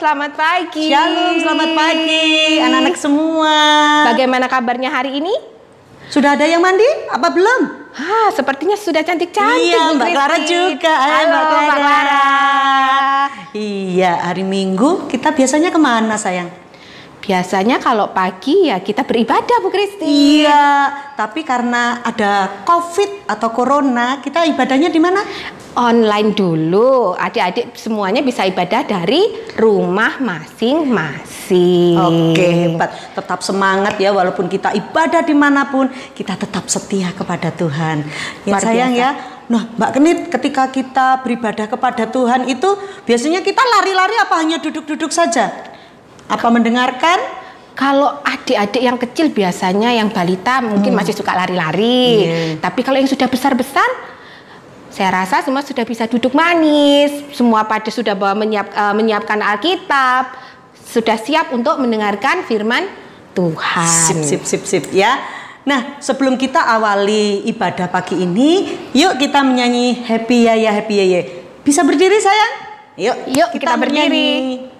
selamat pagi. Shalom, selamat pagi anak-anak semua. Bagaimana kabarnya hari ini? Sudah ada yang mandi? Apa belum? Sepertinya sudah cantik-cantik. Iya, Mbak Clara juga. Halo, Mbak Clara. Iya, hari Minggu kita biasanya kemana sayang? Biasanya kalau pagi ya kita beribadah Bu Kristi. Iya, tapi karena ada COVID atau Corona, kita ibadahnya di mana? Online dulu. Adik-adik semuanya bisa ibadah dari rumah masing-masing. Oke, hebat. Tetap semangat ya, walaupun kita ibadah dimanapun, kita tetap setia kepada Tuhan. Ya sayang ya. Nah, Mbak Kenit, ketika kita beribadah kepada Tuhan itu biasanya kita lari-lari apa hanya duduk-duduk saja? Apa mendengarkan? Kalau adik-adik yang kecil biasanya yang balita mungkin masih suka lari-lari. Tapi kalau yang sudah besar-besar, saya rasa semua sudah bisa duduk manis. Semua pada sudah menyiapkan Alkitab, sudah siap untuk mendengarkan firman Tuhan. Sip ya. Nah, sebelum kita awali ibadah pagi ini, yuk kita menyanyi Happy Ya Ya Happy Ya Ya. Bisa berdiri sayang? Yuk kita berdiri.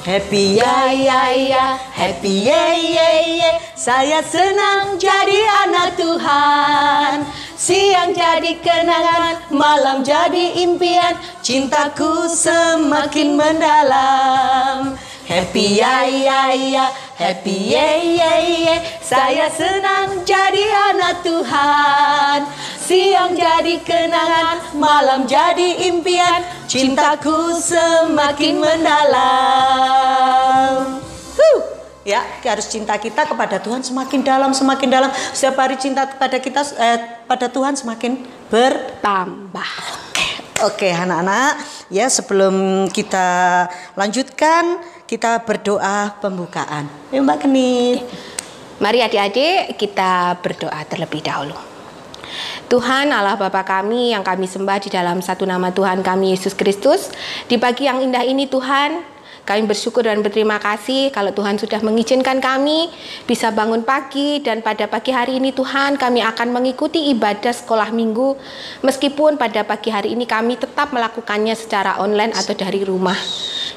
Happy ya ya ya, happy ya ya ya. Saya senang jadi anak Tuhan. Siang jadi kenangan, malam jadi impian. Cintaku semakin mendalam. Happy ya ya ya, happy ya ya ya. Saya senang jadi anak Tuhan. Siang jadi kenangan, malam jadi impian. Cintaku semakin mendalam. Ya, harus cinta kita kepada Tuhan semakin dalam, semakin dalam. Setiap hari cinta kepada kita, pada Tuhan semakin bertambah. Oke, anak-anak. Ya, sebelum kita lanjutkan, kita berdoa pembukaan. Yuk Mbak Kenit. Mari adik-adik kita berdoa terlebih dahulu. Tuhan Allah Bapa kami yang kami sembah di dalam satu nama Tuhan kami Yesus Kristus. Di pagi yang indah ini Tuhan, kami bersyukur dan berterima kasih kalau Tuhan sudah mengizinkan kami bisa bangun pagi, dan pada pagi hari ini Tuhan kami akan mengikuti ibadah sekolah minggu, meskipun pada pagi hari ini kami tetap melakukannya secara online atau dari rumah.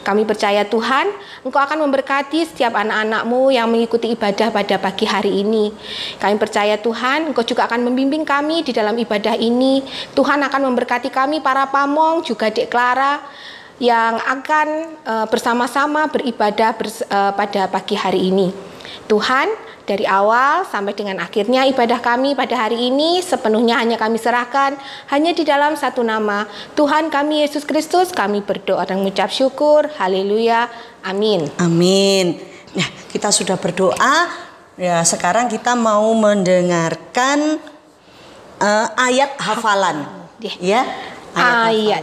Kami percaya Tuhan, Engkau akan memberkati setiap anak-anak-Mu yang mengikuti ibadah pada pagi hari ini. Kami percaya Tuhan, Engkau juga akan membimbing kami di dalam ibadah ini. Tuhan akan memberkati kami para pamong, juga Dek Clara, yang akan bersama-sama beribadah pada pagi hari ini. Tuhan, dari awal sampai dengan akhirnya ibadah kami pada hari ini sepenuhnya hanya kami serahkan hanya di dalam satu nama Tuhan kami Yesus Kristus. Kami berdoa dan mengucap syukur. Haleluya. Amin. Amin. Nah, kita sudah berdoa. Ya, sekarang kita mau mendengarkan ayat hafalan. Ya.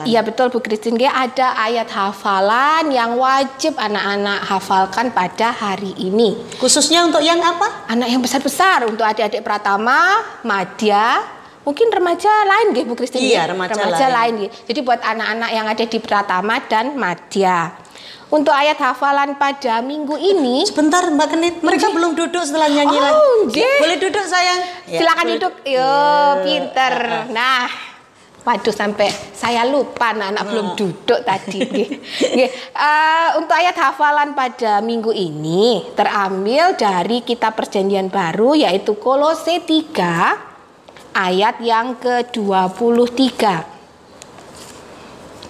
Iya betul Bu Christine, ada ayat hafalan yang wajib anak-anak hafalkan pada hari ini. Khususnya untuk yang apa? Anak yang besar-besar, untuk adik-adik Pratama, Madya, mungkin remaja lain Bu Christine. Iya, remaja lain. Jadi buat anak-anak yang ada di Pratama dan Madya. Untuk ayat hafalan pada minggu ini. Sebentar Mbak Kenit, mereka belum duduk setelah nyanyi lagi. Boleh duduk sayang? Silakan duduk. Yo, pinter. Nah, waduh, sampai saya lupa anak-anak belum duduk tadi. Untuk ayat hafalan pada minggu ini terambil dari kitab Perjanjian Baru, yaitu Kolose 3 ayat yang ke-23.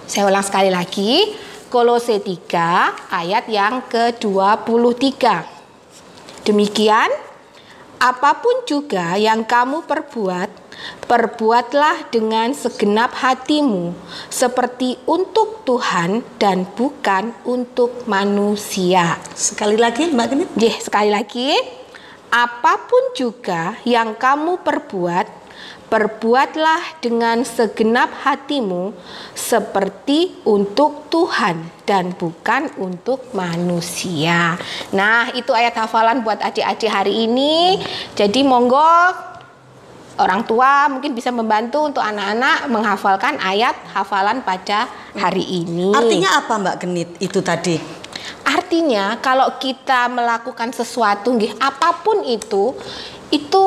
Saya ulang sekali lagi, Kolose 3 ayat yang ke-23. Demikian, apapun juga yang kamu perbuat, perbuatlah dengan segenap hatimu, seperti untuk Tuhan dan bukan untuk manusia. Sekali lagi Mbak Kenit. Sekali lagi. Apapun juga yang kamu perbuat, perbuatlah dengan segenap hatimu, seperti untuk Tuhan dan bukan untuk manusia. Nah, itu ayat hafalan buat adik-adik hari ini. Jadi monggo orang tua mungkin bisa membantu untuk anak-anak menghafalkan ayat hafalan pada hari ini. Artinya apa Mbak Kenit itu tadi? Artinya kalau kita melakukan sesuatu, apapun itu itu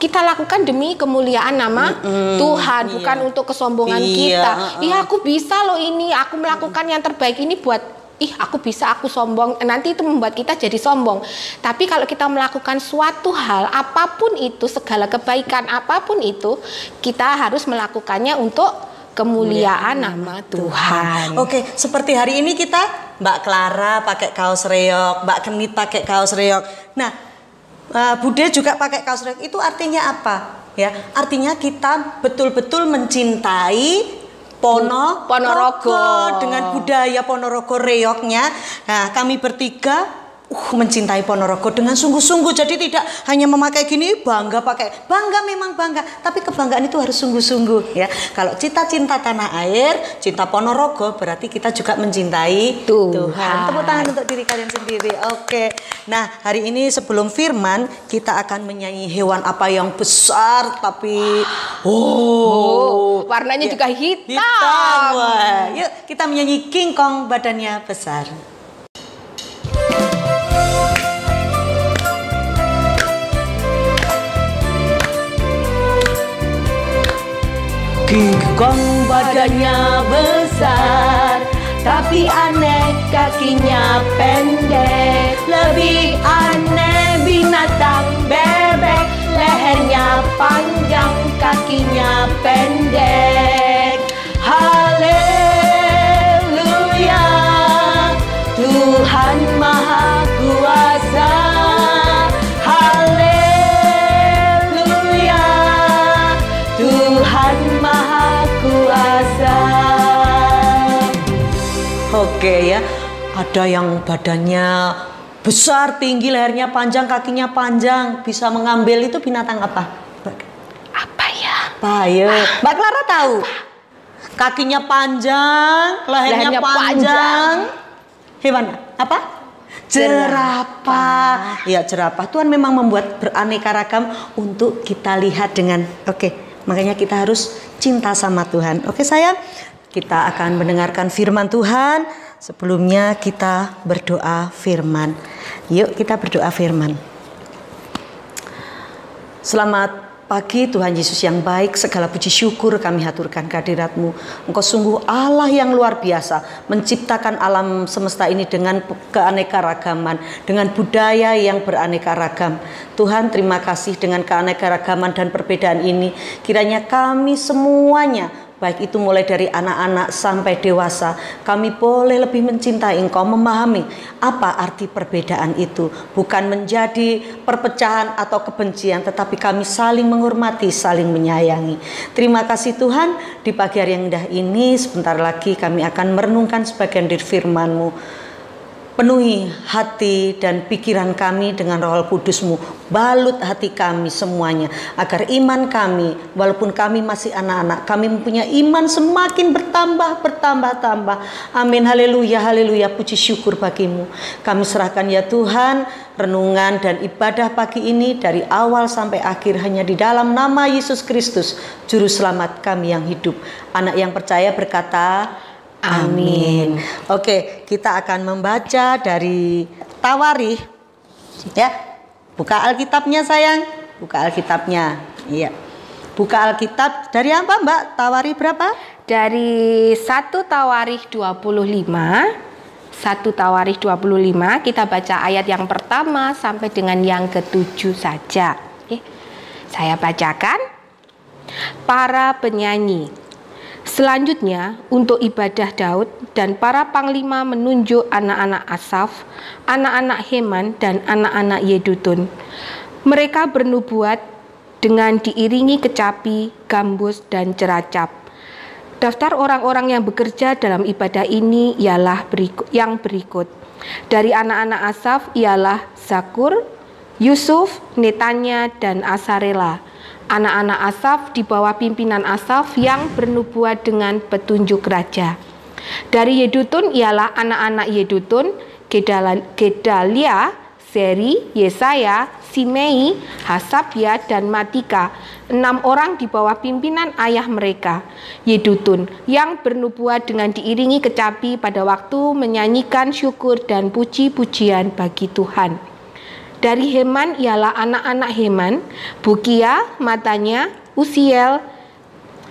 kita lakukan demi kemuliaan nama Tuhan, bukan untuk kesombongan kita. Aku bisa loh ini, aku melakukan yang terbaik ini buat, aku bisa, aku sombong. Nanti itu membuat kita jadi sombong. Tapi kalau kita melakukan suatu hal, apapun itu, segala kebaikan apapun itu, kita harus melakukannya untuk kemuliaan nama Tuhan. Oke, seperti hari ini kita Mbak Clara pakai kaos reog, Mbak Kenit pakai kaos reog. Nah, Bude juga pakai kaos reog. Itu artinya apa? Ya, artinya kita betul-betul mencintai Ponorogo dengan budaya Ponorogo reognya. Nah, kami bertiga mencintai Ponorogo dengan sungguh-sungguh. Jadi tidak hanya memakai gini bangga pakai, bangga memang bangga, tapi kebanggaan itu harus sungguh-sungguh ya. Kalau kita cinta tanah air, cinta Ponorogo, berarti kita juga mencintai Tuhan. Tepuk tangan untuk diri kalian sendiri. Oke. Nah, hari ini sebelum firman kita akan menyanyi hewan apa yang besar tapi warnanya juga hitam. Wah, yuk kita menyanyi King Kong badannya besar. King Kong badannya besar, tapi aneh kakinya pendek. Lebih aneh binatang bebek, lehernya panjang, kakinya pendek. Haleluya, Tuhan Maha Kuasa. Haleluya, Tuhan Maha Kuasa. Oke ya, ada yang badannya besar, tinggi, lehernya panjang, kakinya panjang, bisa mengambil. Itu binatang apa? Apa ya? Mbak Clara tahu? Kakinya panjang, lehernya panjang. Hewan apa? Jerapah. Ya, jerapah. Tuhan memang membuat beraneka ragam untuk kita lihat dengan makanya kita harus cinta sama Tuhan. Oke sayang, kita akan mendengarkan firman Tuhan. Sebelumnya kita berdoa firman. Yuk kita berdoa firman. Selamat pagi Tuhan Yesus yang baik, segala puji syukur kami haturkan kehadirat-Mu. Engkau sungguh Allah yang luar biasa, menciptakan alam semesta ini dengan keanekaragaman, dengan budaya yang beraneka ragam. Tuhan, terima kasih dengan keanekaragaman dan perbedaan ini. Kiranya kami semuanya, baik itu mulai dari anak-anak sampai dewasa, kami boleh lebih mencintai Engkau, memahami apa arti perbedaan itu. Bukan menjadi perpecahan atau kebencian, tetapi kami saling menghormati, saling menyayangi. Terima kasih Tuhan, di pagi hari yang indah ini, sebentar lagi kami akan merenungkan sebagian dari firman-Mu. Penuhi hati dan pikiran kami dengan Roh Kudus-Mu. Balut hati kami semuanya, agar iman kami, walaupun kami masih anak-anak, kami mempunyai iman semakin bertambah. Amin, haleluya, haleluya, puji syukur bagi-Mu. Kami serahkan ya Tuhan, renungan dan ibadah pagi ini dari awal sampai akhir hanya di dalam nama Yesus Kristus, Juru Selamat kami yang hidup. Anak yang percaya berkata, amin. Oke, kita akan membaca dari Tawarikh. Ya, buka Alkitabnya sayang. Buka Alkitabnya. Iya. Buka Alkitab dari apa Mbak? Tawarikh berapa? Dari 1 Tawarikh 25. 1 Tawarikh 25. Kita baca ayat yang pertama sampai dengan yang ke-7 saja. Saya bacakan. Para penyanyi. Selanjutnya, untuk ibadah Daud dan para panglima menunjuk anak-anak Asaf, anak-anak Heman, dan anak-anak Yedutun. Mereka bernubuat dengan diiringi kecapi, gambus, dan ceracap. Daftar orang-orang yang bekerja dalam ibadah ini ialah yang berikut. Dari anak-anak Asaf ialah Zakur, Yusuf, Netanya, dan Asarela. Anak-anak Asaf di bawah pimpinan Asaf yang bernubuat dengan petunjuk raja. Dari Yedutun ialah anak-anak Yedutun, Gedalia, Seri, Yesaya, Simei, Hasabya, dan Matika. 6 orang di bawah pimpinan ayah mereka, Yedutun, yang bernubuat dengan diiringi kecapi pada waktu menyanyikan syukur dan puji-pujian bagi Tuhan. Dari Heman ialah anak-anak Heman, Bukia, Matanya, Usiel,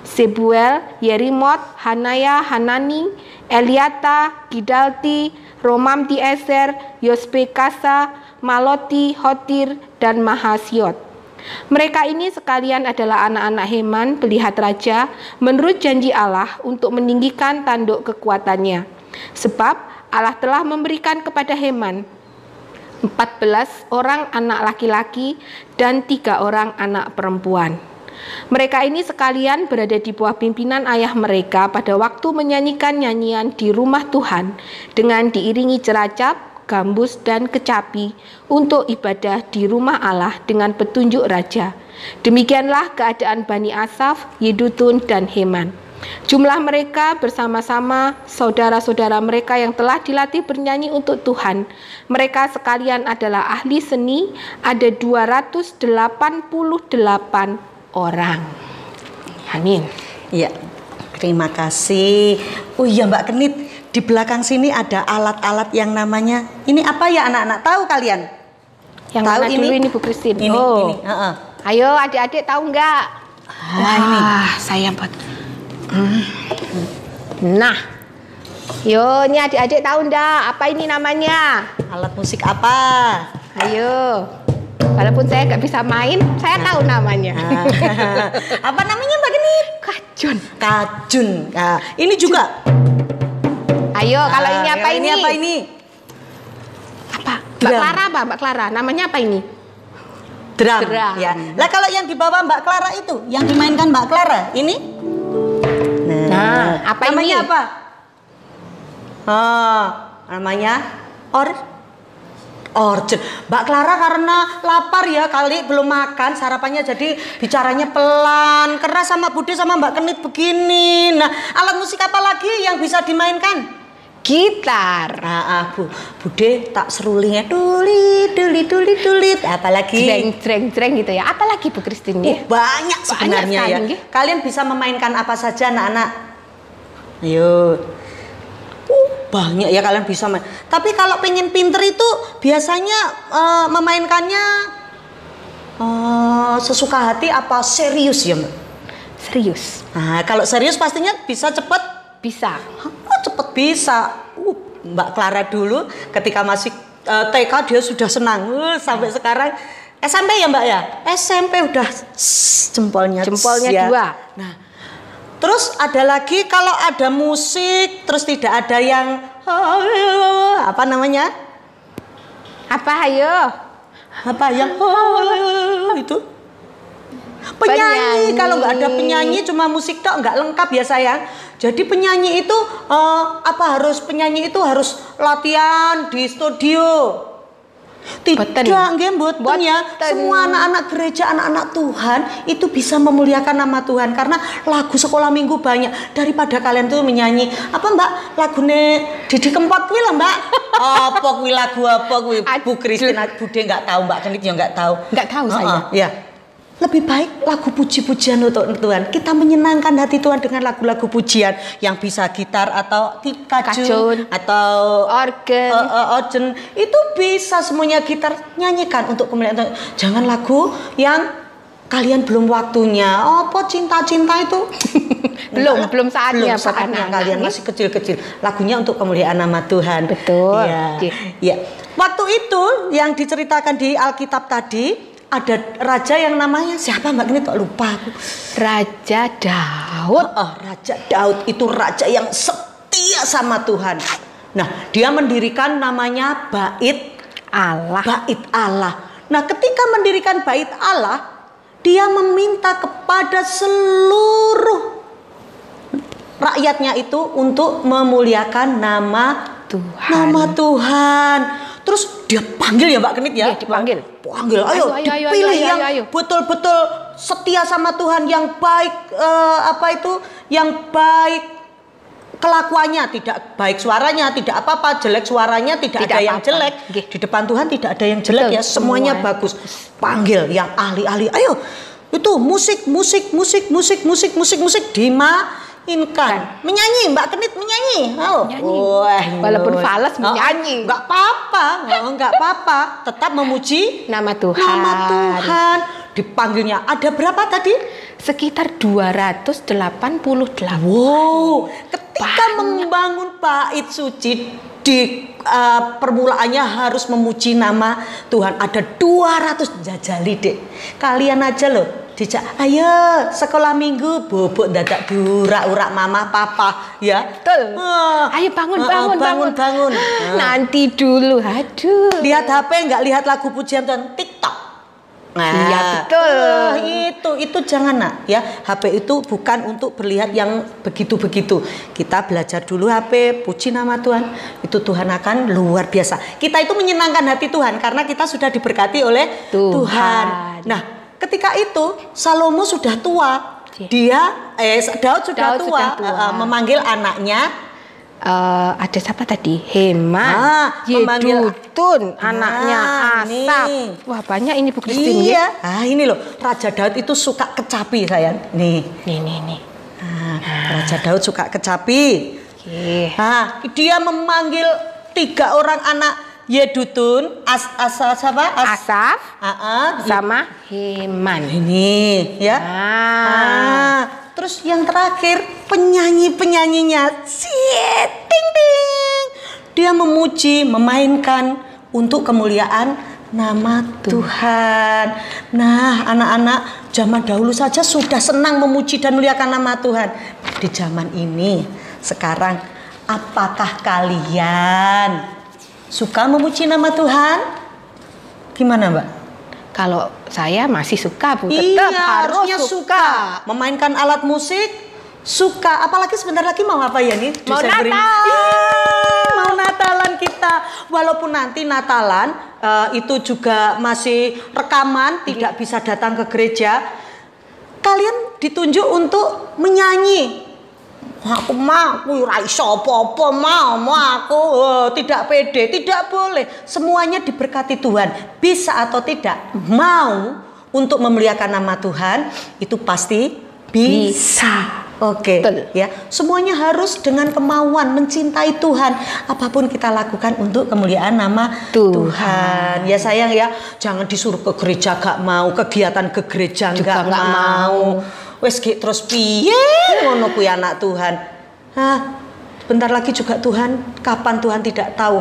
Sebuel, Yerimot, Hanaya, Hanani, Eliata, Gidalti, Romamti Eser, Yospekasa, Maloti, Hotir, dan Mahasiot. Mereka ini sekalian adalah anak-anak Heman, pelihat raja, menurut janji Allah untuk meninggikan tanduk kekuatannya. Sebab Allah telah memberikan kepada Heman 14 orang anak laki-laki dan 3 orang anak perempuan. Mereka ini sekalian berada di bawah pimpinan ayah mereka pada waktu menyanyikan nyanyian di rumah Tuhan dengan diiringi ceracap, gambus, dan kecapi untuk ibadah di rumah Allah dengan petunjuk raja. Demikianlah keadaan Bani Asaf, Yedutun, dan Heman. Jumlah mereka bersama-sama saudara-saudara mereka yang telah dilatih bernyanyi untuk Tuhan. Mereka sekalian adalah ahli seni, ada 288 orang. Amin. Ya, terima kasih. Oh iya Mbak Kenit, di belakang sini ada alat-alat yang namanya, ini apa ya anak-anak, tahu kalian? Yang tahu mana dulu ini Bu Christine? Ini. Ayo adik-adik tahu nggak? Ini. Saya buat. Nah, yo, ini adik-adik tahu ndak apa ini namanya? Alat musik apa? Ayo, walaupun saya nggak bisa main, saya tahu namanya. Apa namanya Mbak Genit? Kajun. Kajun. Nah, ini juga. Ayo, kalau ini apa ini? Ini apa ini? Apa? Mbak Clara apa? Mbak Clara, namanya apa ini? Drum. Drum. Ya. Lah kalau yang dibawa Mbak Clara itu, yang dimainkan Mbak Clara, ini? Nah, apa namanya ini? Apa? Namanya organ. Mbak Clara karena lapar ya kali belum makan sarapannya, jadi bicaranya pelan, keras sama Bude sama Mbak Kenit begini. Nah, alat musik apa lagi yang bisa dimainkan? Gitar. Bude tak serulingnya tulit. Apalagi Jreng gitu ya. Apalagi Bu Christine? Banyak sebenarnya ya. Kalian bisa memainkan apa saja anak-anak? Ayo. Banyak ya kalian bisa main. Tapi kalau pengen pinter itu biasanya memainkannya sesuka hati apa serius ya Mbak? Serius. Nah, kalau serius pastinya bisa cepet. Bisa. Cepet bisa. Mbak Clara dulu ketika masih TK dia sudah senang. Sampai sekarang SMP ya Mbak ya? SMP udah jempolnya ya. 2. Nah, terus ada lagi kalau ada musik terus tidak ada yang apa namanya? Apa ayo? Apa yang itu? Penyanyi. Kalau nggak ada penyanyi cuma musik tok nggak lengkap ya sayang. Jadi penyanyi itu penyanyi itu harus latihan di studio. Tidak, nggih mboten ya. Semua anak-anak gereja, anak-anak Tuhan itu bisa memuliakan nama Tuhan karena lagu sekolah minggu banyak. Daripada kalian tuh menyanyi apa Mbak? Lagune Didi Kempot kuwi lah Mbak. Apa kuwi lagu apa kuwi? Bu Christine Bude nggak tahu, Mbak Kenit ya nggak tahu. Nggak tahu saya. Ya. Lebih baik lagu puji-pujian untuk Tuhan. Kita menyenangkan hati Tuhan dengan lagu-lagu pujian yang bisa gitar atau kajun atau organ. Itu bisa semuanya gitar nyanyikan untuk kemuliaan Tuhan. Jangan lagu yang kalian belum waktunya. Apa cinta-cinta itu? belum saatnya kalian masih kecil-kecil. Lagunya untuk kemuliaan nama Tuhan. Betul. Ya. Waktu itu yang diceritakan di Alkitab tadi, ada raja yang namanya siapa Mbak Kenit kok lupa aku. Raja Daud. Raja Daud itu raja yang setia sama Tuhan. Nah, dia mendirikan namanya Bait Allah. Bait Allah. Nah, ketika mendirikan Bait Allah, dia meminta kepada seluruh rakyatnya itu untuk memuliakan nama Tuhan. Nama Tuhan. Terus dia panggil ya Mbak Kenit ya? Iya, dipanggil. Ayo, dipilih yang betul-betul setia sama Tuhan, yang baik yang baik kelakuannya, tidak baik suaranya, tidak apa-apa, jelek suaranya, tidak ada yang jelek. Di depan Tuhan tidak ada yang jelek. Betul, ya, semuanya bagus. Panggil yang ahli-ahli. Ayo, itu musik Inkan. Menyanyi, Mbak Kenit menyanyi. Oh. Walaupun fales menyanyi. Enggak apa-apa, enggak apa-apa. Tetap memuji nama Tuhan. Nama Tuhan. Dipanggilnya ada berapa tadi? Sekitar 288. Wow, ketika membangun bait suci di permulaannya harus memuji nama Tuhan. Ada 200 jajali, Dek. Kalian aja loh dijak, ayo sekolah minggu bobok dadak diurak-urak mama papa ya. Betul. Ayo bangun. Nanti dulu, aduh. Lihat HP nggak lihat lagu pujian Tuhan, TikTok. Iya betul. Itu jangan nak ya. HP itu bukan untuk berlihat yang begitu-begitu. Kita belajar dulu HP, puji nama Tuhan. Itu Tuhan akan luar biasa. Kita itu menyenangkan hati Tuhan karena kita sudah diberkati oleh Tuhan. Nah, ketika itu Salomo sudah tua. Daud sudah tua. Memanggil anaknya. Ada siapa tadi? Heman, Yedutun, anaknya Asaf. Wah banyak ini Bu Christine. Iya. Ini loh, Raja Daud itu suka kecapi sayang. Nih. Raja Daud suka kecapi. Dia memanggil 3 orang anak Yedutun, Asaf, sama Heman. Ini ya. Terus yang terakhir penyanyinya ting ting. Dia memuji, memainkan untuk kemuliaan nama Tuhan. Nah, anak-anak zaman dahulu saja sudah senang memuji dan memuliakan nama Tuhan. Di zaman ini sekarang apakah kalian suka memuji nama Tuhan? Gimana, Mbak? Kalau saya masih suka, Bu. Tetap harusnya suka. Memainkan alat musik, suka. Apalagi sebentar lagi mau apa ya nih? Mau Natal. Mau Natalan kita. Walaupun nanti Natalan itu juga masih rekaman, tidak bisa datang ke gereja. Kalian ditunjuk untuk menyanyi. Aku raiso apa-apa mau aku tidak pede, tidak boleh. Semuanya diberkati Tuhan. Bisa atau tidak mau untuk memuliakan nama Tuhan itu pasti bisa. Oke. Ya, semuanya harus dengan kemauan mencintai Tuhan. Apapun kita lakukan untuk kemuliaan nama Tuhan. Ya sayang ya, jangan disuruh ke gereja gak mau, kegiatan ke gereja juga gak mau. Wes terus piye ngono kuwi anak Tuhan. Bentar lagi juga Tuhan, kapan Tuhan tidak tahu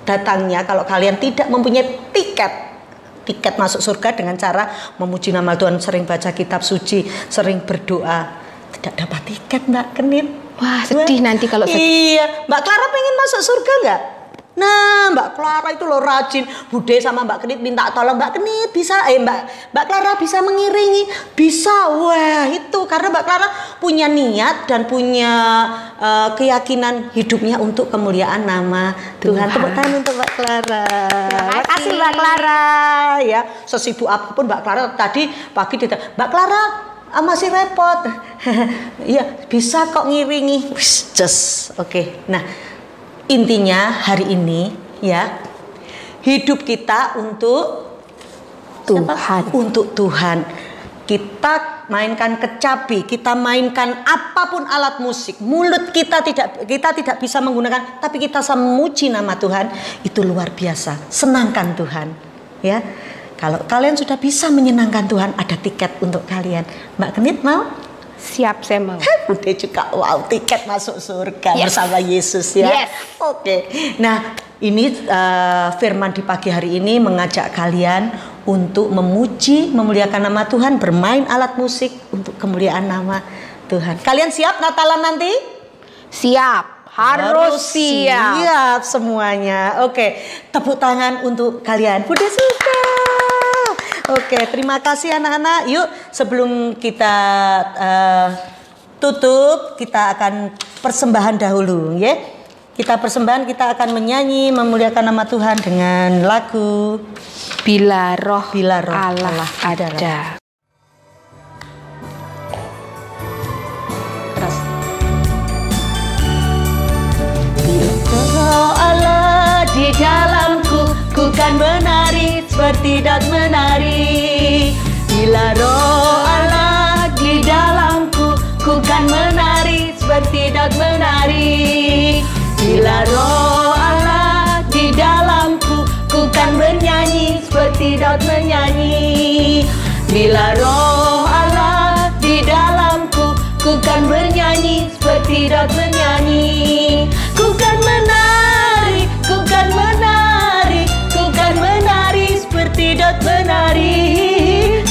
datangnya kalau kalian tidak mempunyai tiket masuk surga dengan cara memuji nama Tuhan, sering baca kitab suci, sering berdoa. Tidak dapat tiket, Mbak Kenit. Wah, sedih nanti kalau Iya, Mbak Clara pengen masuk surga enggak? Nah, Mbak Clara itu loh rajin. Bude sama Mbak Kenit minta tolong, Mbak Kenit bisa, Mbak Clara bisa mengiringi, bisa. Wah, itu karena Mbak Clara punya niat dan punya keyakinan hidupnya untuk kemuliaan nama Tuhan. Tepuk tangan untuk Mbak Clara. Terima kasih Mbak Clara. Ya, sesibuk apapun Mbak Clara tadi pagi Mbak Clara masih repot. Iya, bisa kok ngiringi. Oke. Nah, intinya hari ini ya, hidup kita untuk Tuhan. Untuk Tuhan. Kita mainkan kecapi, kita mainkan apapun alat musik. Mulut kita tidak bisa menggunakan, tapi kita bisa memuji nama Tuhan. Itu luar biasa. Senangkan Tuhan, ya. Kalau kalian sudah bisa menyenangkan Tuhan, ada tiket untuk kalian. Mbak Kenit mau? Siap, saya mau. Udah juga, wow, tiket masuk surga bersama Yesus ya. Yes. Oke. Nah, ini firman di pagi hari ini mengajak kalian untuk memuji, memuliakan nama Tuhan, bermain alat musik untuk kemuliaan nama Tuhan. Kalian siap Natalan nanti? Siap. Harus siap. Siap semuanya. Oke, tepuk tangan untuk kalian. Udah suka. Oke, terima kasih anak-anak. Yuk, sebelum kita tutup, kita akan persembahan dahulu, ya. Kita persembahan, kita akan menyanyi memuliakan nama Tuhan dengan lagu Bila Roh Allah ada. Keras. Bila Roh Allah di dalamku, ku kan menari seperti Daud menari. Bila Roh Allah di dalamku, ku kan menari Daud menari. Bila roh Allah di dalamku, ku kan bernyanyi seperti Daud menyanyi. Bila roh Allah di dalamku, ku kan bernyanyi seperti Daud menyanyi. Ku kan menari, ku kan menari, ku kan menari seperti Daud menari.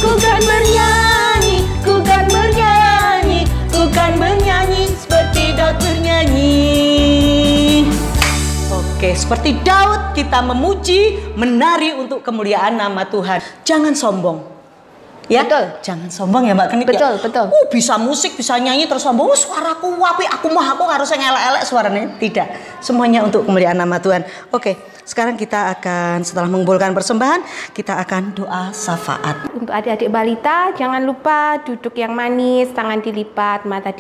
Ku kan bernyanyi, ku kan bernyanyi, ku kan bernyanyi seperti Daud bernyanyi. Oke, seperti Daud kita memuji, menari untuk kemuliaan nama Tuhan. Jangan sombong. Ya, betul. Jangan sombong ya Mbak Kenit. Betul, ya? betul. Bisa musik, bisa nyanyi terus sombong. Suaraku wapi, aku harus ngelek-elek suaranya. Tidak, semuanya untuk kemuliaan nama Tuhan. Oke, sekarang kita akan setelah mengumpulkan persembahan, kita akan doa syafaat. Untuk adik-adik balita, jangan lupa duduk yang manis, tangan dilipat, mata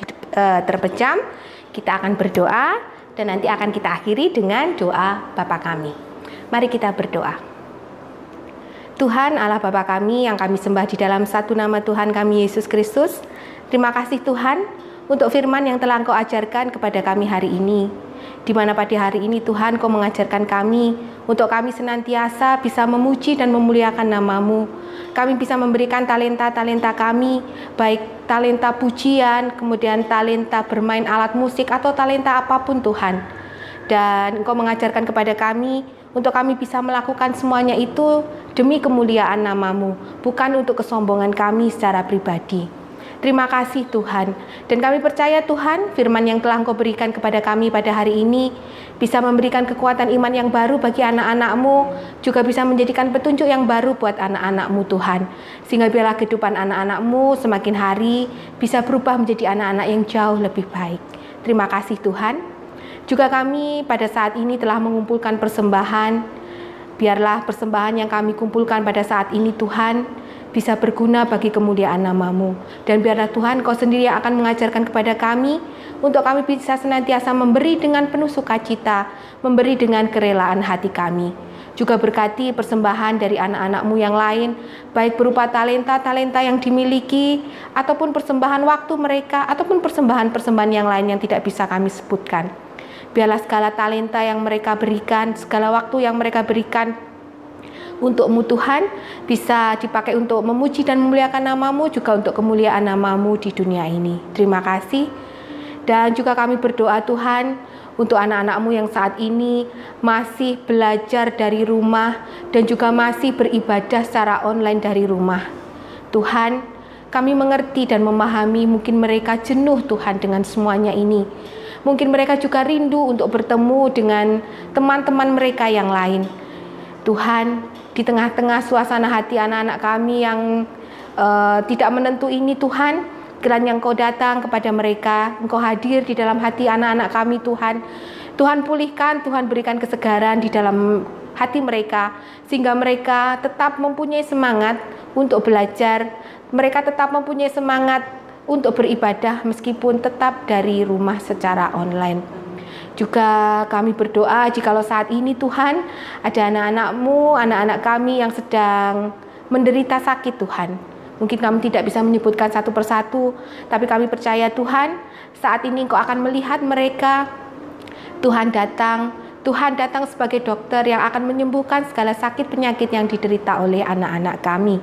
terpejam. Kita akan berdoa. Dan nanti akan kita akhiri dengan doa Bapa kami. Mari kita berdoa. Tuhan Allah Bapa kami yang kami sembah di dalam satu nama Tuhan kami Yesus Kristus. Terima kasih Tuhan untuk firman yang telah Engkau ajarkan kepada kami hari ini. Di mana pada hari ini Tuhan Kau mengajarkan kami untuk kami senantiasa bisa memuji dan memuliakan nama-Mu. Kami bisa memberikan talenta-talenta kami, baik talenta pujian, kemudian talenta bermain alat musik atau talenta apapun Tuhan. Dan Engkau mengajarkan kepada kami untuk kami bisa melakukan semuanya itu demi kemuliaan nama-Mu, bukan untuk kesombongan kami secara pribadi. Terima kasih Tuhan. Dan kami percaya Tuhan, firman yang telah Engkau berikan kepada kami pada hari ini bisa memberikan kekuatan iman yang baru bagi anak-anak-Mu, juga bisa menjadikan petunjuk yang baru buat anak-anak-Mu Tuhan. Sehingga biarlah kehidupan anak-anak-Mu semakin hari bisa berubah menjadi anak-anak yang jauh lebih baik. Terima kasih Tuhan. Juga kami pada saat ini telah mengumpulkan persembahan. Biarlah persembahan yang kami kumpulkan pada saat ini Tuhan bisa berguna bagi kemuliaan nama-Mu. Dan biarlah Tuhan Kau sendiri yang akan mengajarkan kepada kami untuk kami bisa senantiasa memberi dengan penuh sukacita, memberi dengan kerelaan hati kami. Juga berkati persembahan dari anak-anak-Mu yang lain, baik berupa talenta-talenta yang dimiliki, ataupun persembahan waktu mereka, ataupun persembahan-persembahan yang lain yang tidak bisa kami sebutkan. Biarlah segala talenta yang mereka berikan, segala waktu yang mereka berikan untuk-Mu Tuhan bisa dipakai untuk memuji dan memuliakan nama-Mu, juga untuk kemuliaan nama-Mu di dunia ini. Terima kasih. Dan juga kami berdoa Tuhan untuk anak-anak-Mu yang saat ini masih belajar dari rumah dan juga masih beribadah secara online dari rumah. Tuhan, kami mengerti dan memahami mungkin mereka jenuh Tuhan dengan semuanya ini. Mungkin mereka juga rindu untuk bertemu dengan teman-teman mereka yang lain. Tuhan, di tengah-tengah suasana hati anak-anak kami yang tidak menentu ini Tuhan, kiranya Engkau datang kepada mereka, Engkau hadir di dalam hati anak-anak kami Tuhan. Tuhan pulihkan, Tuhan berikan kesegaran di dalam hati mereka, sehingga mereka tetap mempunyai semangat untuk belajar, mereka tetap mempunyai semangat untuk beribadah meskipun tetap dari rumah secara online. Juga kami berdoa jikalau saat ini Tuhan ada anak-anak-Mu, anak-anak kami yang sedang menderita sakit Tuhan. Mungkin kami tidak bisa menyebutkan satu persatu, tapi kami percaya Tuhan saat ini Engkau akan melihat mereka. Tuhan datang sebagai dokter yang akan menyembuhkan segala sakit penyakit yang diderita oleh anak-anak kami.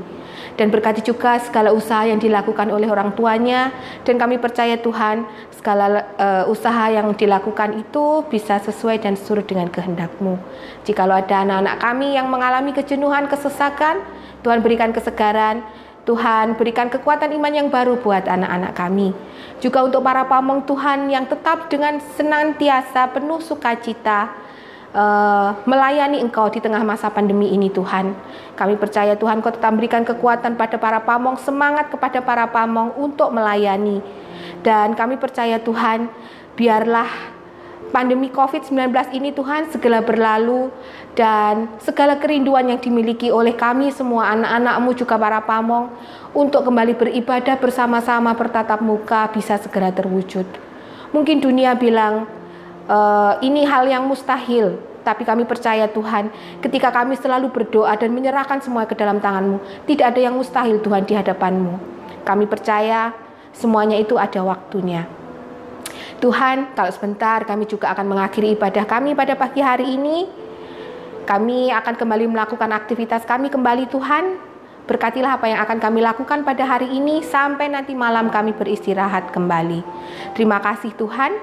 Dan berkati juga segala usaha yang dilakukan oleh orang tuanya. Dan kami percaya Tuhan, segala usaha yang dilakukan itu bisa sesuai dan seturut dengan kehendak-Mu. Jikalau ada anak-anak kami yang mengalami kejenuhan, kesesakan, Tuhan berikan kesegaran, Tuhan berikan kekuatan iman yang baru buat anak-anak kami. Juga untuk para pamong Tuhan yang tetap dengan senantiasa penuh sukacita melayani Engkau di tengah masa pandemi ini Tuhan. Kami percaya Tuhan Kau tetap berikan kekuatan pada para pamong, semangat kepada para pamong untuk melayani. Dan kami percaya Tuhan, biarlah pandemi COVID-19 ini Tuhan segera berlalu, dan segala kerinduan yang dimiliki oleh kami semua anak-anak-Mu juga para pamong untuk kembali beribadah bersama-sama bertatap muka bisa segera terwujud. Mungkin dunia bilang ini hal yang mustahil, tapi kami percaya Tuhan, ketika kami selalu berdoa dan menyerahkan semua ke dalam tangan-Mu, tidak ada yang mustahil Tuhan di hadapan-Mu. Kami percaya semuanya itu ada waktunya. Tuhan, kalau sebentar kami juga akan mengakhiri ibadah kami pada pagi hari ini. Kami akan kembali melakukan aktivitas kami kembali Tuhan. Berkatilah apa yang akan kami lakukan pada hari ini sampai nanti malam kami beristirahat kembali. Terima kasih Tuhan.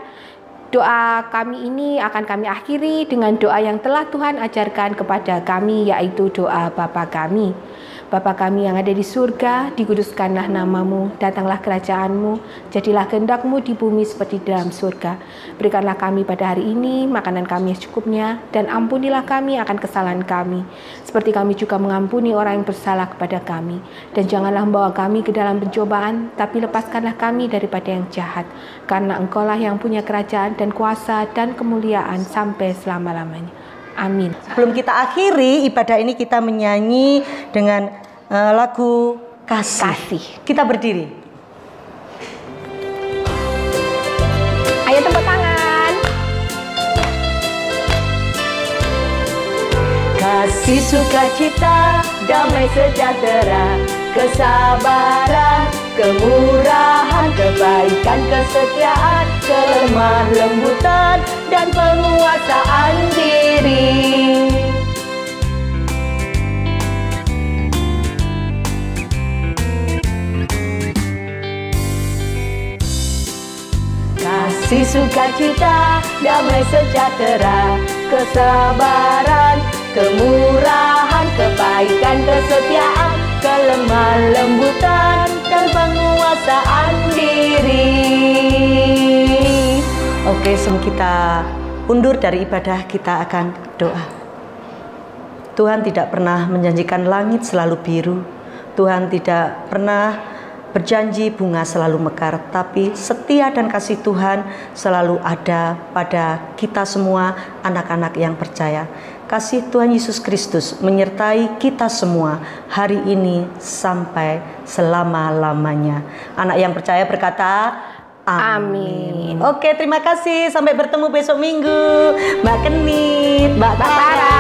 Doa kami ini akan kami akhiri dengan doa yang telah Tuhan ajarkan kepada kami, yaitu doa Bapa kami. Bapa kami yang ada di surga, dikuduskanlah namamu, datanglah kerajaanmu, jadilah kehendak-Mu di bumi seperti di dalam surga. Berikanlah kami pada hari ini makanan kami secukupnya, dan ampunilah kami akan kesalahan kami, seperti kami juga mengampuni orang yang bersalah kepada kami. Dan janganlah membawa kami ke dalam pencobaan, tapi lepaskanlah kami daripada yang jahat, karena Engkaulah yang punya kerajaan dan kuasa dan kemuliaan sampai selama-lamanya. Amin. Sebelum kita akhiri ibadah ini, kita menyanyi dengan lagu Kasih. Kita berdiri. Ayo tepuk tangan. Kasih, sukacita, damai sejahtera, kesabaran, kemurahan, kebaikan, kesetiaan, kelemah lembutan, dan penguasaan diri. Kasih, sukacita, damai sejahtera, kesabaran, kemurahan, kebaikan, kesetiaan, kelemah lembutan, dan penguasaan diri. Oke, sebelum kita undur dari ibadah, kita akan doa. Tuhan tidak pernah menjanjikan langit selalu biru. Tuhan tidak pernah berjanji bunga selalu mekar, tapi setia dan kasih Tuhan selalu ada pada kita semua, anak-anak yang percaya. Kasih Tuhan Yesus Kristus menyertai kita semua hari ini sampai selama-lamanya. Anak yang percaya berkata, amin. Oke, terima kasih. Sampai bertemu besok minggu. Mbak Kenit, Mbak Tara.